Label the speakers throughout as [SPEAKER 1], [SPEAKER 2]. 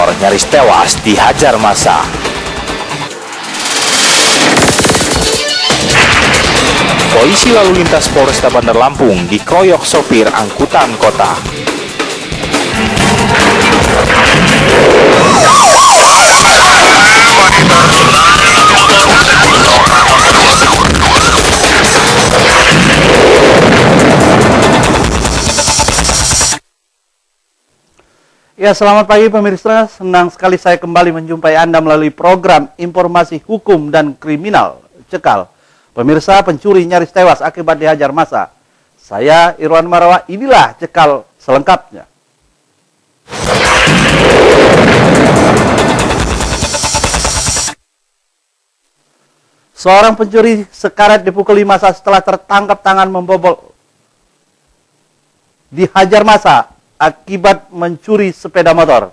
[SPEAKER 1] motor nyaris tewas dihajar massa. Polisi lalu lintas Polresta Bandar Lampung dikeroyok sopir angkutan kota.
[SPEAKER 2] Ya, selamat pagi pemirsa. Senang sekali saya kembali menjumpai Anda melalui program Informasi Hukum dan Kriminal Cekal. Pemirsa, pencuri nyaris tewas akibat dihajar massa. Saya Irwan Marawa, inilah Cekal selengkapnya. Seorang pencuri sekarat dipukuli massa setelah tertangkap tangan membobol dihajar massa akibat mencuri sepeda motor.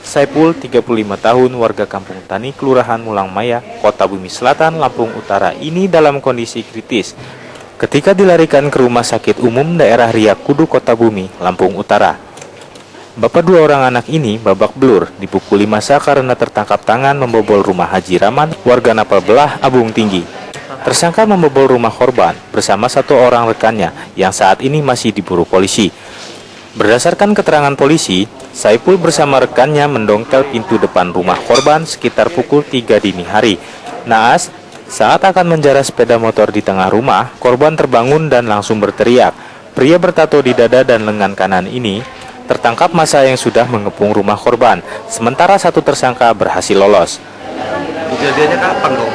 [SPEAKER 1] Saipul, 35 tahun, warga Kampung Tani, Kelurahan Mulang Maya, Kota Bumi Selatan, Lampung Utara ini dalam kondisi kritis ketika dilarikan ke Rumah Sakit Umum Daerah Riak Kudu, Kota Bumi, Lampung Utara. Bapak dua orang anak ini babak belur dipukuli massa karena tertangkap tangan membobol rumah Haji Rahman, warga Napal Belah, Abung Tinggi. Tersangka membobol rumah korban bersama satu orang rekannya yang saat ini masih diburu polisi. Berdasarkan keterangan polisi, Saipul bersama rekannya mendongkel pintu depan rumah korban sekitar pukul 3 dini hari. Naas, saat akan menjarah sepeda motor di tengah rumah, korban terbangun dan langsung berteriak. Pria bertato di dada dan lengan kanan ini tertangkap massa yang sudah mengepung rumah korban, sementara satu tersangka berhasil lolos.
[SPEAKER 3] Kejadiannya kapan dong?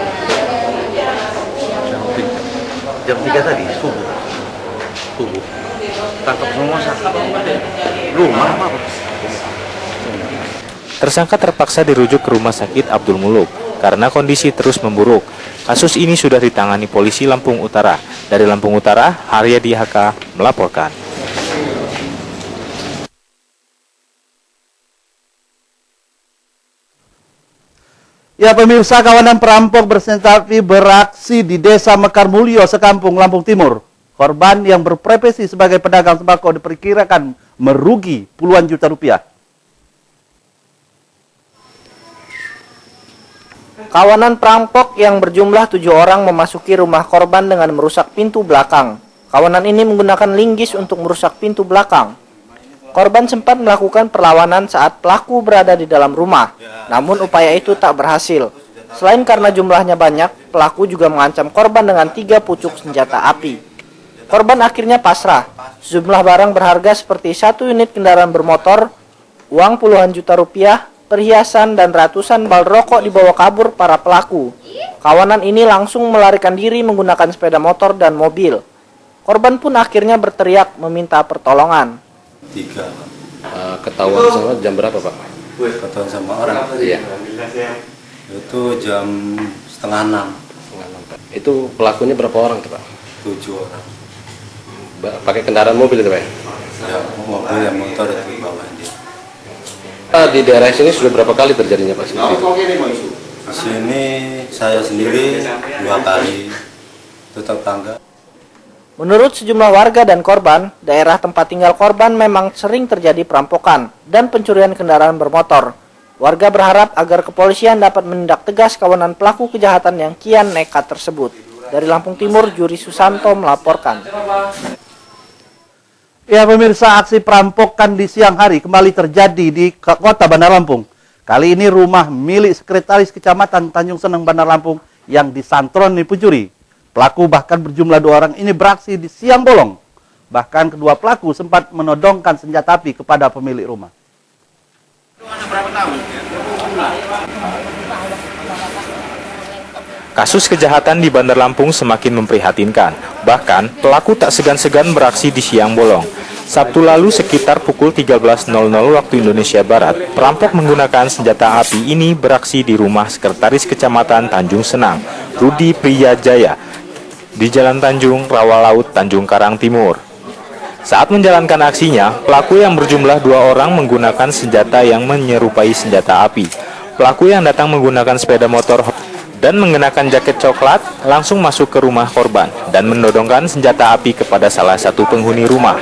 [SPEAKER 3] Jam 3 tadi, subuh. Tangkap semua rumah apa?
[SPEAKER 1] Tersangka terpaksa dirujuk ke Rumah Sakit Abdul Muluk karena kondisi terus memburuk. Kasus ini sudah ditangani polisi Lampung Utara. Dari Lampung Utara, Haryadi HK melaporkan.
[SPEAKER 2] Ya pemirsa, kawanan perampok bersenjata api beraksi di Desa Mekar Mulyo, Sekampung, Lampung Timur. Korban yang berprofesi sebagai pedagang sembako diperkirakan merugi puluhan juta rupiah.
[SPEAKER 4] Kawanan perampok yang berjumlah 7 orang memasuki rumah korban dengan merusak pintu belakang. Kawanan ini menggunakan linggis untuk merusak pintu belakang. Korban sempat melakukan perlawanan saat pelaku berada di dalam rumah, namun upaya itu tak berhasil. Selain karena jumlahnya banyak, pelaku juga mengancam korban dengan 3 pucuk senjata api. Korban akhirnya pasrah. Sejumlah barang berharga seperti 1 unit kendaraan bermotor, uang puluhan juta rupiah, perhiasan, dan ratusan bal rokok dibawa kabur para pelaku. Kawanan ini langsung melarikan diri menggunakan sepeda motor dan mobil. Korban pun akhirnya berteriak meminta pertolongan.
[SPEAKER 5] 3. Ketahuan sama jam berapa, Pak?
[SPEAKER 3] Ketahuan sama orang?
[SPEAKER 5] Iya.
[SPEAKER 3] Itu jam setengah 6.
[SPEAKER 5] Itu pelakunya berapa orang tuh, Pak?
[SPEAKER 3] 7 orang.
[SPEAKER 5] Pakai kendaraan mobil itu, Pak?
[SPEAKER 3] Ya, mobil yang motor itu bawain dia.
[SPEAKER 5] Di daerah sini sudah berapa kali terjadinya, Pak?
[SPEAKER 3] Di sini saya sendiri 2 kali, tetangga.
[SPEAKER 4] Menurut sejumlah warga dan korban, daerah tempat tinggal korban memang sering terjadi perampokan dan pencurian kendaraan bermotor. Warga berharap agar kepolisian dapat menindak tegas kawanan pelaku kejahatan yang kian nekat tersebut. Dari Lampung Timur, Juri Susanto melaporkan.
[SPEAKER 2] Ya pemirsa, aksi perampokan di siang hari kembali terjadi di Kota Bandar Lampung. Kali ini rumah milik Sekretaris Kecamatan Tanjung Seneng, Bandar Lampung yang disantroni pencuri. Pelaku bahkan berjumlah 2 orang ini beraksi di siang bolong. Bahkan kedua pelaku sempat menodongkan senjata api kepada pemilik rumah.
[SPEAKER 1] Kasus kejahatan di Bandar Lampung semakin memprihatinkan. Bahkan, pelaku tak segan-segan beraksi di siang bolong. Sabtu lalu sekitar pukul 13.00 waktu Indonesia Barat, perampok menggunakan senjata api ini beraksi di rumah Sekretaris Kecamatan Tanjung Senang, Rudi Priyajaya, di Jalan Tanjung, Rawa Laut, Tanjung Karang Timur. Saat menjalankan aksinya, pelaku yang berjumlah 2 orang menggunakan senjata yang menyerupai senjata api. Pelaku yang datang menggunakan sepeda motor dan mengenakan jaket coklat langsung masuk ke rumah korban dan menodongkan senjata api kepada salah satu penghuni rumah.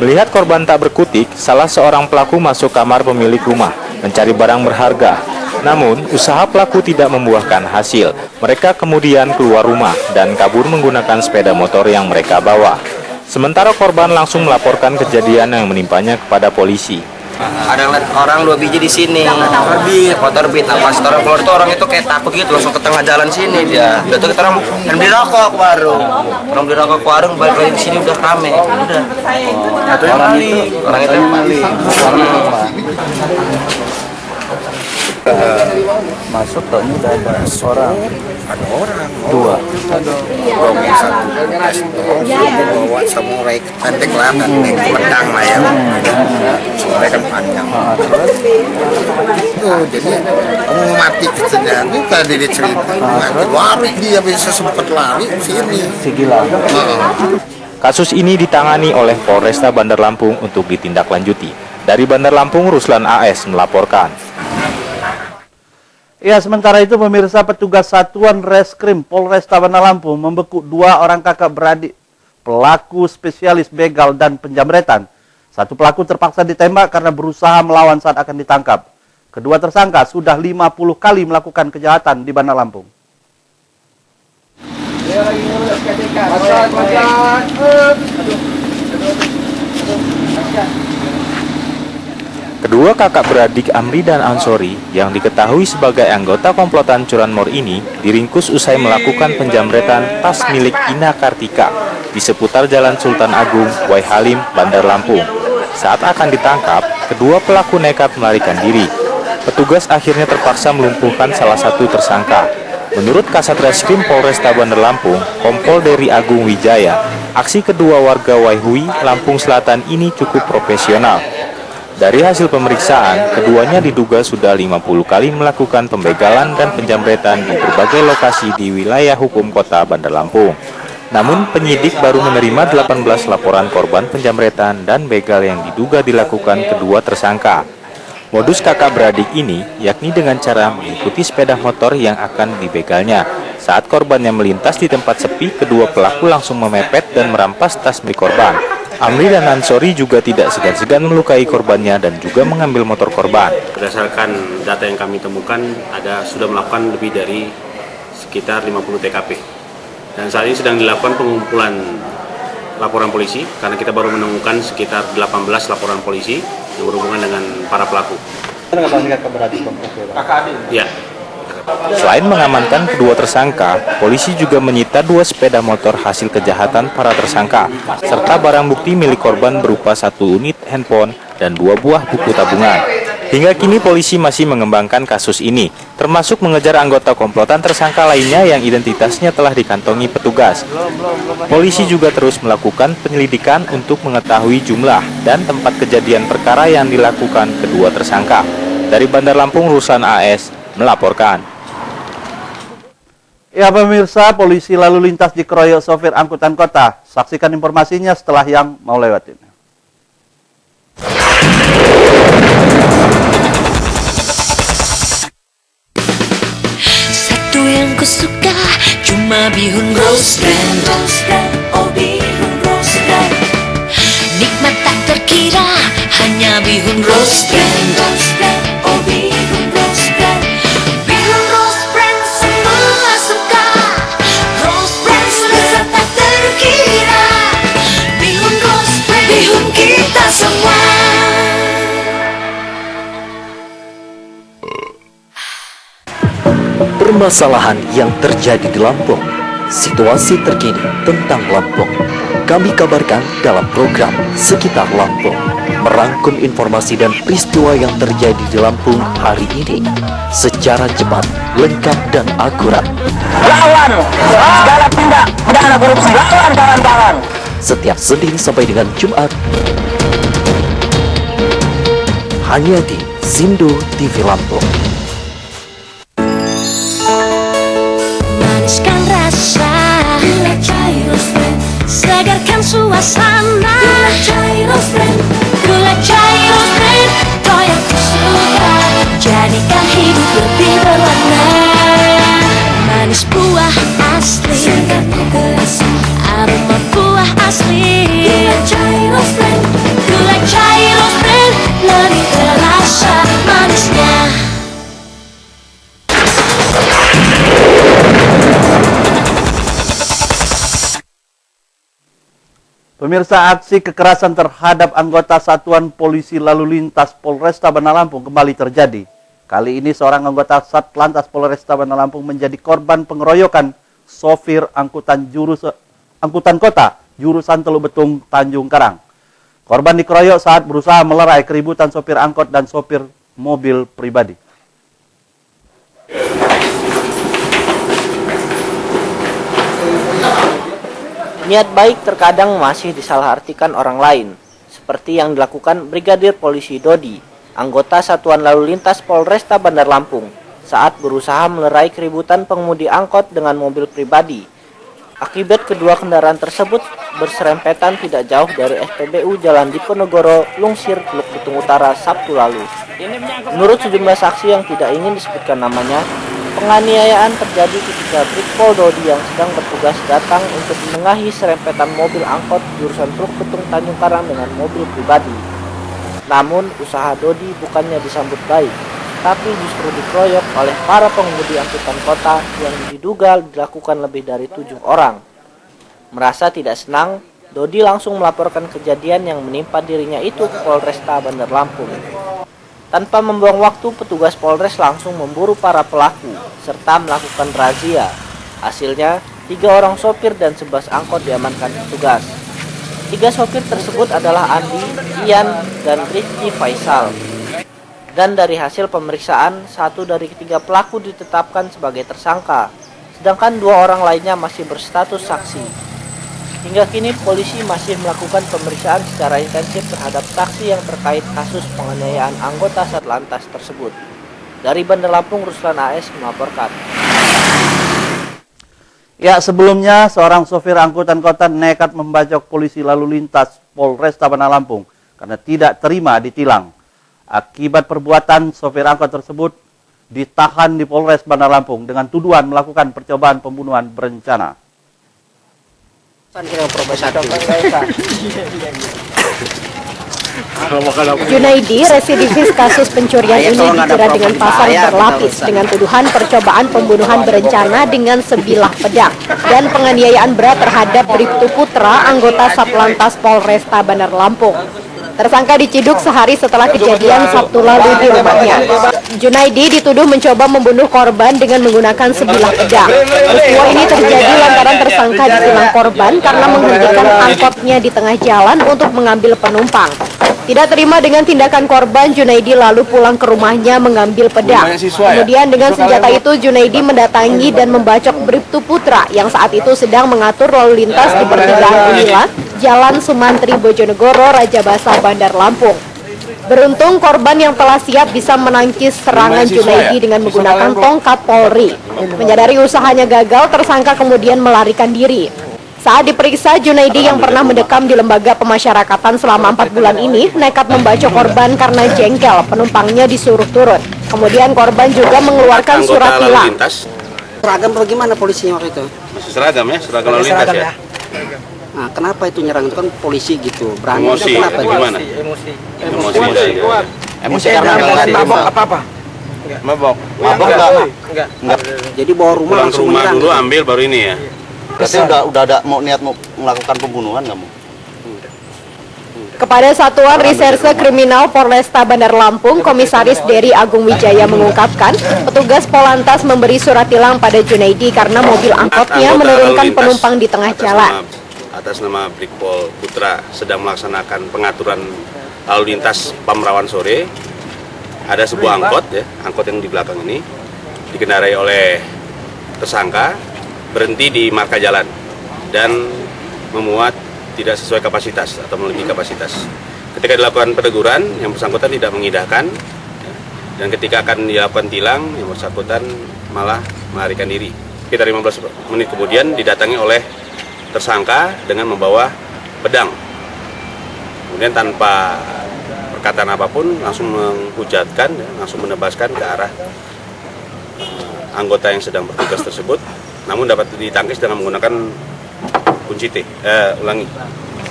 [SPEAKER 1] Melihat korban tak berkutik, salah seorang pelaku masuk kamar pemilik rumah mencari barang berharga. Namun, usaha pelaku tidak membuahkan hasil. Mereka kemudian keluar rumah dan kabur menggunakan sepeda motor yang mereka bawa. Sementara korban langsung melaporkan kejadian yang menimpanya kepada polisi.
[SPEAKER 6] Ada orang 2 biji di sini, motor beat, pas orang keluar tuh orang itu kayak takut gitu, langsung ke tengah jalan sini dia. Udah tuh kita orang beli rokok ke warung, balik lagi di sini udah rame, udah. Orang itu yang paling.
[SPEAKER 2] Masuk tahun udah ada orang.
[SPEAKER 3] Ada orang.
[SPEAKER 2] 2.
[SPEAKER 3] Romi satu. Bawa samurai pendek lah, pedang lah ya. Samurai kan panjang. Tuh, jadi mau mati katanya. Ini tadi dicerita. Lari dia bisa sempat lari sini.
[SPEAKER 2] Si gila.
[SPEAKER 1] Kasus ini ditangani oleh Polresta Bandar Lampung untuk ditindaklanjuti. Dari Bandar Lampung, Ruslan AS melaporkan.
[SPEAKER 2] Ya, sementara itu pemirsa, petugas Satuan Reskrim Polresta Bandar Lampung membekuk 2 orang kakak beradik pelaku spesialis begal dan penjamretan. Satu pelaku terpaksa ditembak karena berusaha melawan saat akan ditangkap. Kedua tersangka sudah 50 kali melakukan kejahatan di Bandar Lampung.
[SPEAKER 1] Kedua kakak beradik Amri dan Ansori yang diketahui sebagai anggota komplotan curanmor ini diringkus usai melakukan penjamretan tas milik Ina Kartika di seputar Jalan Sultan Agung, Waihalim, Bandar Lampung. Saat akan ditangkap, kedua pelaku nekat melarikan diri. Petugas akhirnya terpaksa melumpuhkan salah satu tersangka. Menurut Kasat Reskrim Polresta Bandar Lampung, Kompol Dery Agung Wijaya, aksi kedua warga Waihui, Lampung Selatan ini cukup profesional. Dari hasil pemeriksaan, keduanya diduga sudah 50 kali melakukan pembegalan dan penjamretan di berbagai lokasi di wilayah hukum kota Bandar Lampung. Namun, penyidik baru menerima 18 laporan korban penjamretan dan begal yang diduga dilakukan kedua tersangka. Modus kakak beradik ini yakni dengan cara mengikuti sepeda motor yang akan dibegalnya. Saat korbannya melintas di tempat sepi, kedua pelaku langsung memepet dan merampas tas milik korban. Amri dan Ansori juga tidak segan-segan melukai korbannya dan juga mengambil motor korban.
[SPEAKER 7] Berdasarkan data yang kami temukan, sudah melakukan lebih dari sekitar 50 TKP. Dan saat ini sedang dilakukan pengumpulan laporan polisi, karena kita baru menemukan sekitar 18 laporan polisi yang berhubungan dengan para pelaku. Ya.
[SPEAKER 1] Selain mengamankan kedua tersangka, polisi juga menyita 2 sepeda motor hasil kejahatan para tersangka, serta barang bukti milik korban berupa 1 unit handphone dan 2 buah buku tabungan. Hingga kini polisi masih mengembangkan kasus ini, termasuk mengejar anggota komplotan tersangka lainnya yang identitasnya telah dikantongi petugas. Polisi juga terus melakukan penyelidikan untuk mengetahui jumlah dan tempat kejadian perkara yang dilakukan kedua tersangka. Dari Bandar Lampung, Ruslan AS melaporkan.
[SPEAKER 2] Ya pemirsa, polisi lalu lintas dikeroyok sopir angkutan kota. Saksikan informasinya setelah yang mau lewat ini.
[SPEAKER 8] Satu yang kusuka cuma bihun rose brand, oh bihun rose brand. Nikmat tak terkira hanya bihun rose brand, oh bihun rose brand. Bihun rose brand semua suka, rose brand lezat tak terkira. Bihun rose brand, bihun kita semua.
[SPEAKER 9] Permasalahan yang terjadi di Lampung, situasi terkini tentang Lampung, kami kabarkan dalam program Sekitar Lampung, merangkum informasi dan peristiwa yang terjadi di Lampung hari ini secara cepat, lengkap dan akurat.
[SPEAKER 10] Lawan segala tindak pidana korupsi, lawan kawan-kawan.
[SPEAKER 9] Setiap Senin sampai dengan Jumat, hanya di Sindo TV Lampung.
[SPEAKER 8] Maniskan rasa bila cair menyegarkan suasana. Gula chai rose brand, gula chai rose brand, kau yang kusuka, jadikan hidup lebih berwarna. Manis buah asli, segar terasa, aroma buah asli. Gula chai rose brand, gula chai rose brand, lebih terasa manisnya.
[SPEAKER 2] Pemirsa, aksi kekerasan terhadap anggota Satuan Polisi Lalu Lintas Polresta Bandar Lampung kembali terjadi. Kali ini seorang anggota Satlantas Polresta Bandar Lampung menjadi korban pengeroyokan sopir angkutan kota jurusan Teluk Betung Tanjung Karang. Korban dikeroyok saat berusaha melerai keributan sopir angkot dan sopir mobil pribadi.
[SPEAKER 4] Niat baik terkadang masih disalahartikan orang lain, seperti yang dilakukan Brigadir Polisi Dodi, anggota Satuan Lalu Lintas Polresta Bandar Lampung, saat berusaha melerai keributan pengemudi angkot dengan mobil pribadi. Akibat kedua kendaraan tersebut berserempetan tidak jauh dari SPBU Jalan Diponegoro, Lungsir, Teluk Betung Utara, Sabtu lalu. Menurut sejumlah saksi yang tidak ingin disebutkan namanya, penganiayaan terjadi ketika Brigpol Dodi yang sedang bertugas datang untuk menengahi serempetan mobil angkot jurusan Teluk Betung Tanjung Karang dengan mobil pribadi. Namun, usaha Dodi bukannya disambut baik, tapi justru dikeroyok oleh para pengemudi angkutan kota yang diduga dilakukan lebih dari 7 orang. Merasa tidak senang, Dodi langsung melaporkan kejadian yang menimpa dirinya itu ke Polresta Bandar Lampung. Tanpa membuang waktu, petugas Polres langsung memburu para pelaku, serta melakukan razia. Hasilnya, 3 orang sopir dan 11 angkot diamankan petugas. 3 sopir tersebut adalah Andi, Ian, dan Rifki Faisal. Dan dari hasil pemeriksaan, 1 dari 3 pelaku ditetapkan sebagai tersangka, sedangkan 2 orang lainnya masih berstatus saksi. Hingga kini polisi masih melakukan pemeriksaan secara intensif terhadap saksi yang terkait kasus penganiayaan anggota Satlantas tersebut. Dari Bandar Lampung, Ruslan AS melaporkan.
[SPEAKER 2] Ya, sebelumnya seorang sopir angkutan kota nekat membacok polisi lalu lintas Polresta Bandar Lampung karena tidak terima ditilang. Akibat perbuatan, sopir angkot tersebut ditahan di Polres Bandar Lampung dengan tuduhan melakukan percobaan pembunuhan berencana.
[SPEAKER 11] Junaidi, residivis kasus pencurian ini dijerat dengan pasal berlapis dengan tuduhan percobaan pembunuhan berencana dengan sebilah pedang dan penganiayaan berat terhadap Bribtu Putra, anggota Satlantas Polresta Bandar Lampung. Tersangka diciduk sehari setelah kejadian Sabtu lalu di rumahnya. Junaidi dituduh mencoba membunuh korban dengan menggunakan sebilah pedang. Peristiwa ini terjadi lantaran tersangka ditilang korban karena menghentikan angkotnya di tengah jalan untuk mengambil penumpang. Tidak terima dengan tindakan korban, Junaidi lalu pulang ke rumahnya mengambil pedang. Kemudian dengan senjata itu, Junaidi mendatangi dan membacok Bribtu Putra yang saat itu sedang mengatur lalu lintas di pertigaan Unila, Jalan Sumantri Bojonegoro, Raja Basa, Bandar Lampung. Beruntung korban yang telah siap bisa menangkis serangan Junaidi dengan menggunakan tongkat Polri. Menyadari usahanya gagal, tersangka kemudian melarikan diri. Saat diperiksa, Junaidi yang pernah mendekam di lembaga pemasyarakatan selama 4 bulan ini nekat membacok korban karena jengkel penumpangnya disuruh turun. Kemudian korban juga mengeluarkan surat tilang.
[SPEAKER 12] Seragam bagaimana polisinya waktu itu?
[SPEAKER 7] Masih seragam ya, seragam lalu lintas ya.
[SPEAKER 12] Nah, kenapa itu nyerang? Itu kan polisi gitu, berani.
[SPEAKER 7] Emosi,
[SPEAKER 12] kenapa
[SPEAKER 7] gimana? Emosi ya.
[SPEAKER 12] Emosi karena mabok apa-apa?
[SPEAKER 7] Mabok.
[SPEAKER 12] Mabok enggak? Jadi bawa rumah
[SPEAKER 7] Pulang ke
[SPEAKER 12] langsung
[SPEAKER 7] rumah
[SPEAKER 12] menyerang.
[SPEAKER 7] dulu ambil baru ini ya.
[SPEAKER 2] Berarti udah ada niat mau melakukan pembunuhan nggak mau?
[SPEAKER 11] Kepada Satuan Reserse Kriminal Polresta Bandar Lampung, Komisaris Dery Agung Wijaya mengungkapkan, petugas Polantas memberi surat tilang pada Junaidi karena mobil angkotnya menurunkan penumpang di tengah jalan.
[SPEAKER 7] Atas nama Brigpol Putra sedang melaksanakan pengaturan lalu lintas Pamrawan sore, ada sebuah angkot ya, angkot yang di belakang ini dikendarai oleh tersangka, berhenti di marka jalan dan memuat tidak sesuai kapasitas atau melebihi kapasitas. Ketika dilakukan peneguran, yang bersangkutan tidak mengindahkan, dan ketika akan dilakukan tilang, yang bersangkutan malah melarikan diri. Sekitar 15 menit kemudian didatangi oleh tersangka dengan membawa pedang. Kemudian tanpa perkataan apapun langsung menghujatkan, langsung menebaskan ke arah anggota yang sedang bertugas tersebut. Namun dapat ditangkis dengan menggunakan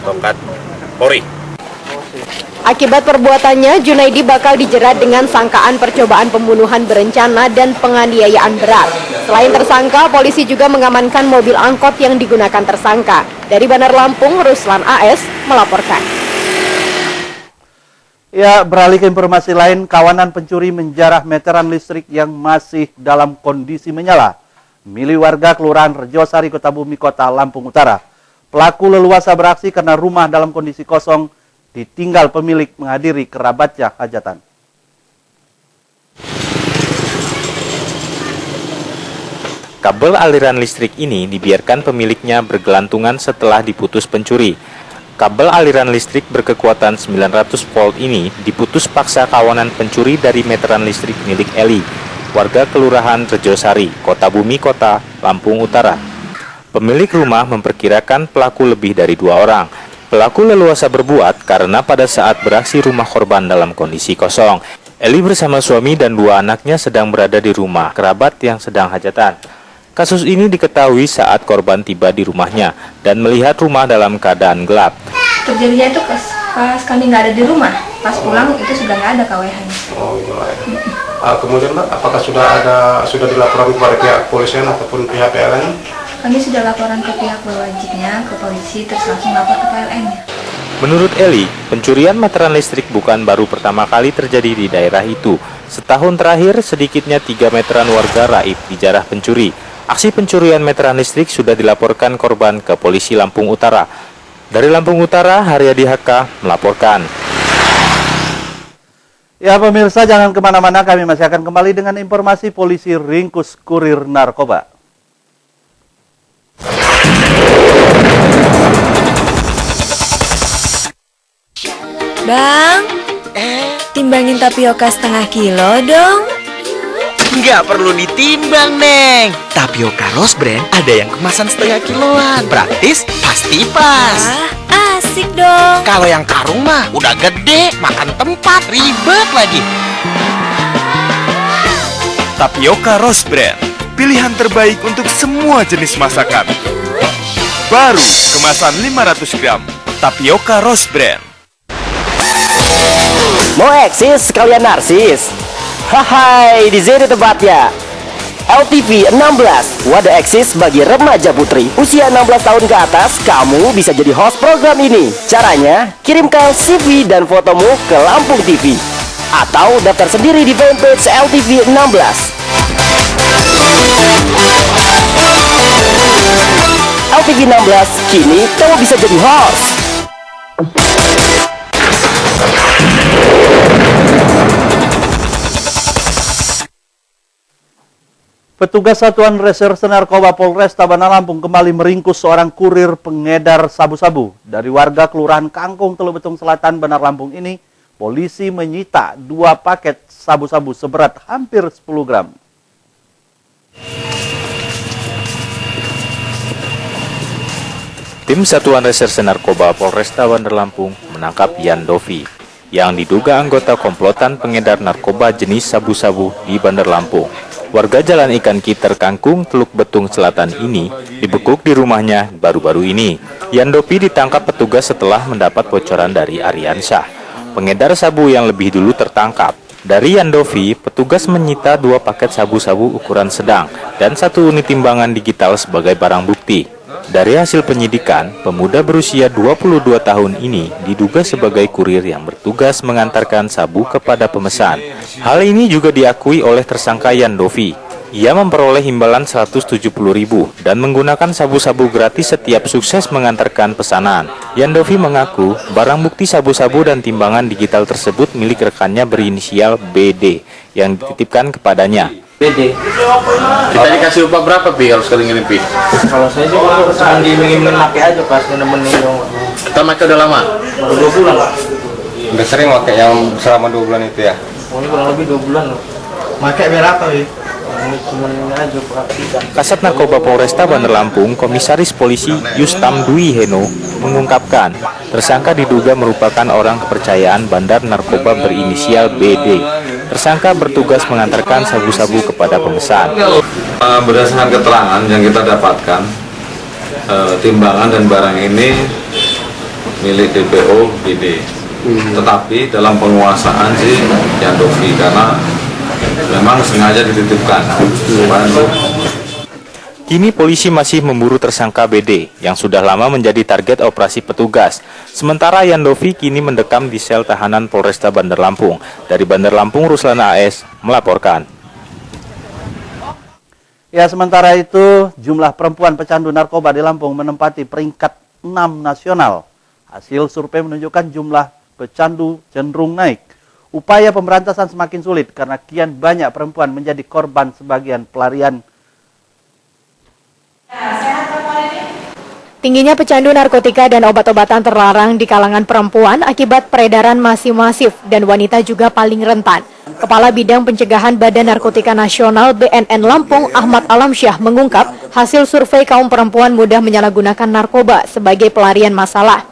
[SPEAKER 7] tongkat pori.
[SPEAKER 11] Akibat perbuatannya, Junaidi bakal dijerat dengan sangkaan percobaan pembunuhan berencana dan penganiayaan berat. Selain tersangka, polisi juga mengamankan mobil angkot yang digunakan tersangka. Dari Bandar Lampung, Ruslan AS melaporkan.
[SPEAKER 2] Ya, beralih ke informasi lain, kawanan pencuri menjarah meteran listrik yang masih dalam kondisi menyala milik warga Kelurahan Rejosari, Kota Bumi, Kota Lampung Utara. Pelaku leluasa beraksi karena rumah dalam kondisi kosong ditinggal pemilik menghadiri kerabatnya hajatan.
[SPEAKER 1] Kabel aliran listrik ini dibiarkan pemiliknya bergelantungan setelah diputus pencuri. Kabel aliran listrik berkekuatan 900 volt ini diputus paksa kawanan pencuri dari meteran listrik milik Eli, warga Kelurahan Rejosari, Kota Bumi, Kota Lampung Utara. Pemilik rumah memperkirakan pelaku lebih dari 2 orang. Pelaku leluasa berbuat karena pada saat beraksi rumah korban dalam kondisi kosong. Eli bersama suami dan 2 anaknya sedang berada di rumah kerabat yang sedang hajatan. Kasus ini diketahui saat korban tiba di rumahnya dan melihat rumah dalam keadaan gelap.
[SPEAKER 13] Terjadinya itu pas kami nggak ada di rumah. Pas pulang itu sudah nggak ada KWH-nya.
[SPEAKER 14] Kemudian Mbak, apakah sudah dilaporkan kepada pihak kepolisian ataupun pihak PLN?
[SPEAKER 13] Kami sudah laporan ke pihak berwajibnya, ke polisi, terus langsung lapor ke PLN-nya.
[SPEAKER 1] Menurut Eli, pencurian meteran listrik bukan baru pertama kali terjadi di daerah itu. Setahun terakhir, sedikitnya 3 meteran warga raib dijarah pencuri. Aksi pencurian meteran listrik sudah dilaporkan korban ke polisi Lampung Utara. Dari Lampung Utara, Haryadi HK melaporkan.
[SPEAKER 2] Ya pemirsa, jangan kemana-mana, kami masih akan kembali dengan informasi polisi ringkus kurir narkoba.
[SPEAKER 15] Bang, timbangin tapioka setengah kilo dong.
[SPEAKER 16] Nggak perlu ditimbang, Neng. Tapioka Rose Brand ada yang kemasan setengah kiloan. Praktis, pasti pas.
[SPEAKER 15] Asik dong.
[SPEAKER 16] Kalau yang karung mah udah gede, makan tempat, ribet lagi.
[SPEAKER 17] Tapioka Rose Brand, pilihan terbaik untuk semua jenis masakan. Baru, kemasan 500 gram. Tapioka Rose Brand.
[SPEAKER 18] Mau eksis sekalian narsis? Hai, di sini tempatnya. LTV 16, wadah eksis bagi remaja putri usia 16 tahun ke atas. Kamu bisa jadi host program ini. Caranya, kirimkan CV dan fotomu ke Lampung TV atau daftar sendiri di fanpage LTV 16. LTV 16, kini kamu bisa jadi host.
[SPEAKER 2] Petugas Satuan Reserse Narkoba Polresta Bandar Lampung kembali meringkus seorang kurir pengedar sabu-sabu. Dari warga Kelurahan Kangkung, Teluk Betung Selatan, Bandar Lampung ini, polisi menyita 2 paket sabu-sabu seberat hampir 10 gram.
[SPEAKER 1] Tim Satuan Reserse Narkoba Polresta Bandar Lampung menangkap Yan Dovi, yang diduga anggota komplotan pengedar narkoba jenis sabu-sabu di Bandar Lampung. Warga Jalan Ikan Kiter Kangkung, Teluk Betung Selatan ini dibekuk di rumahnya baru-baru ini. Yan Dovi ditangkap petugas setelah mendapat bocoran dari Ariansyah, pengedar sabu yang lebih dulu tertangkap. Dari Yan Dovi, petugas menyita 2 paket sabu-sabu ukuran sedang dan 1 unit timbangan digital sebagai barang bukti. Dari hasil penyidikan, pemuda berusia 22 tahun ini diduga sebagai kurir yang bertugas mengantarkan sabu kepada pemesan. Hal ini juga diakui oleh tersangka Yan Dovi. Ia memperoleh imbalan 170.000 dan menggunakan sabu-sabu gratis setiap sukses mengantarkan pesanan. Yan Dovi mengaku barang bukti sabu-sabu dan timbangan digital tersebut milik rekannya berinisial BD yang dititipkan kepadanya.
[SPEAKER 5] BD. Kita dikasih upah berapa, Pi, kalau sekali ngirim, Pi?
[SPEAKER 4] Kalau saya sih cuma diiming-imingin pakai aja pas nemenin dong.
[SPEAKER 5] Kita pakai udah lama?
[SPEAKER 4] Baru 2 bulan, Pak.
[SPEAKER 14] Udah sering pakai yang selama 2 bulan itu ya?
[SPEAKER 4] Oh, ini kurang lebih 2 bulan loh.
[SPEAKER 14] Pakai berapa, Pi?
[SPEAKER 1] Kasat Narkoba Polresta Bandar Lampung, Komisaris Polisi Yustam Dwi Heno mengungkapkan, tersangka diduga merupakan orang kepercayaan bandar narkoba berinisial BD. Tersangka bertugas mengantarkan sabu-sabu kepada pemesan.
[SPEAKER 19] Berdasarkan keterangan yang kita dapatkan, timbangan dan barang ini milik DPO BD. Tetapi dalam penguasaan si Yandovi karena memang sengaja dititipkan.
[SPEAKER 1] Kini polisi masih memburu tersangka BD yang sudah lama menjadi target operasi petugas. Sementara Yandovi kini mendekam di sel tahanan Polresta Bandar Lampung. Dari Bandar Lampung, Ruslan AS melaporkan.
[SPEAKER 2] Ya, sementara itu jumlah perempuan pecandu narkoba di Lampung menempati peringkat 6 nasional. Hasil survei menunjukkan jumlah pecandu cenderung naik. Upaya pemberantasan semakin sulit karena kian banyak perempuan menjadi korban sebagian pelarian.
[SPEAKER 11] Tingginya pecandu narkotika dan obat-obatan terlarang di kalangan perempuan akibat peredaran masih masif dan wanita juga paling rentan. Kepala Bidang Pencegahan Badan Narkotika Nasional BNN Lampung, Ahmad Alamsyah mengungkap hasil survei kaum perempuan mudah menyalahgunakan narkoba sebagai pelarian masalah.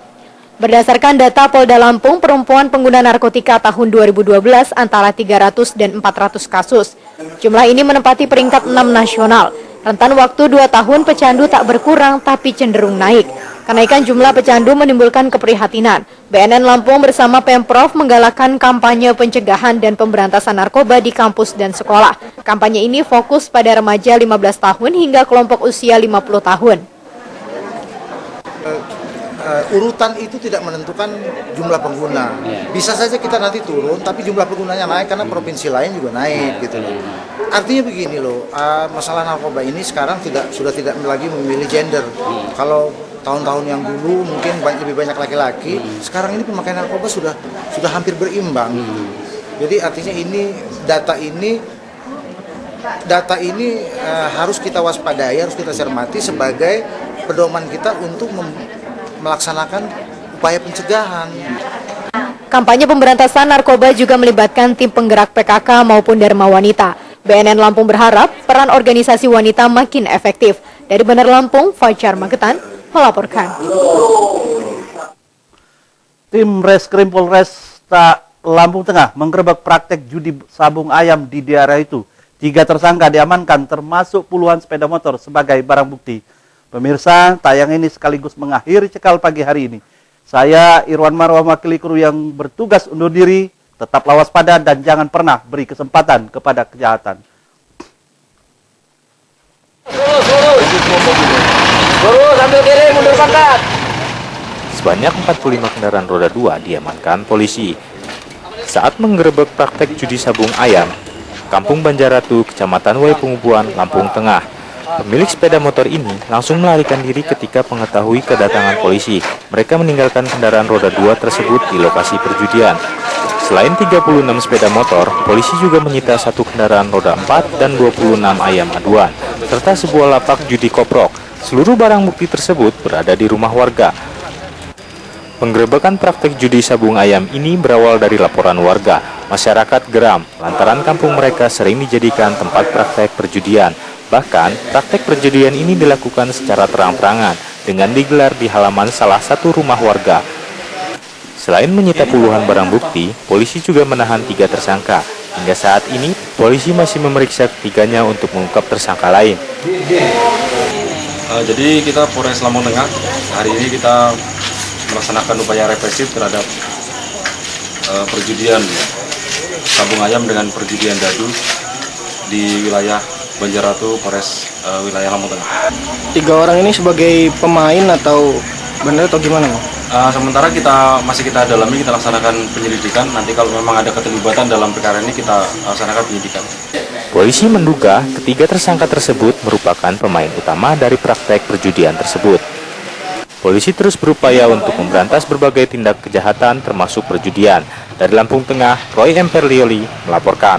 [SPEAKER 11] Berdasarkan data Polda Lampung, perempuan pengguna narkotika tahun 2012 antara 300 dan 400 kasus. Jumlah ini menempati peringkat 6 nasional. Rentan waktu 2 tahun pecandu tak berkurang tapi cenderung naik. Kenaikan jumlah pecandu menimbulkan keprihatinan. BNN Lampung bersama Pemprov menggalakkan kampanye pencegahan dan pemberantasan narkoba di kampus dan sekolah. Kampanye ini fokus pada remaja 15 tahun hingga kelompok usia 50 tahun.
[SPEAKER 20] Urutan itu tidak menentukan jumlah pengguna. Bisa saja kita nanti turun, tapi jumlah penggunanya naik karena provinsi lain juga naik, gitu loh. Artinya begini loh, masalah narkoba ini sekarang sudah tidak lagi memilih gender. Kalau tahun-tahun yang dulu mungkin lebih banyak laki-laki, sekarang ini pemakaian narkoba sudah hampir berimbang. Jadi artinya data ini harus kita waspadai, harus kita cermati sebagai pedoman kita untuk melaksanakan upaya pencegahan.
[SPEAKER 11] Kampanye pemberantasan narkoba juga melibatkan tim penggerak PKK maupun Dharma Wanita. BNN Lampung berharap peran organisasi wanita makin efektif. Dari Bandar Lampung, Fajar Magetan melaporkan.
[SPEAKER 2] Tim Reskrim Polresta Lampung Tengah menggerebek praktek judi sabung ayam di daerah itu. 3 tersangka diamankan termasuk puluhan sepeda motor sebagai barang bukti. Pemirsa, tayang ini sekaligus mengakhiri Cekal pagi hari ini. Saya Irwan Marwa mewakili kru yang bertugas undur diri. Tetaplah waspada dan jangan pernah beri kesempatan kepada kejahatan.
[SPEAKER 1] Sebanyak 45 kendaraan roda 2 diamankan polisi saat menggerebek praktek judi sabung ayam, Kampung Banjaratu, Kecamatan Waipungubuan, Lampung Tengah. Pemilik sepeda motor ini langsung melarikan diri ketika mengetahui kedatangan polisi. Mereka meninggalkan kendaraan roda 2 tersebut di lokasi perjudian. Selain 36 sepeda motor, polisi juga menyita 1 kendaraan roda 4 dan 26 ayam aduan, serta sebuah lapak judi koprok. Seluruh barang bukti tersebut berada di rumah warga. Penggerebekan praktek judi sabung ayam ini berawal dari laporan warga. Masyarakat geram lantaran kampung mereka sering dijadikan tempat praktek perjudian. Bahkan, praktek perjudian ini dilakukan secara terang-terangan dengan digelar di halaman salah satu rumah warga. Selain menyita puluhan barang bukti, polisi juga menahan 3 tersangka. Hingga saat ini, polisi masih memeriksa ketiganya untuk mengungkap tersangka lain.
[SPEAKER 21] Jadi kita Polres Lampung Tengah, hari ini kita melaksanakan upaya represif terhadap perjudian sabung ayam dengan perjudian dadu di wilayah Banjaratu, Polres wilayah Lampung Tengah.
[SPEAKER 22] 3 orang ini sebagai pemain atau benar atau gimana?
[SPEAKER 21] Sementara masih kita dalami, kita laksanakan penyelidikan. Nanti kalau memang ada keterlibatan dalam perkara ini kita laksanakan penyidikan.
[SPEAKER 1] Polisi menduga ketiga tersangka tersebut merupakan pemain utama dari praktek perjudian tersebut. Polisi terus berupaya untuk memberantas berbagai tindak kejahatan termasuk perjudian. Dari Lampung Tengah, Roy Emperlioli melaporkan.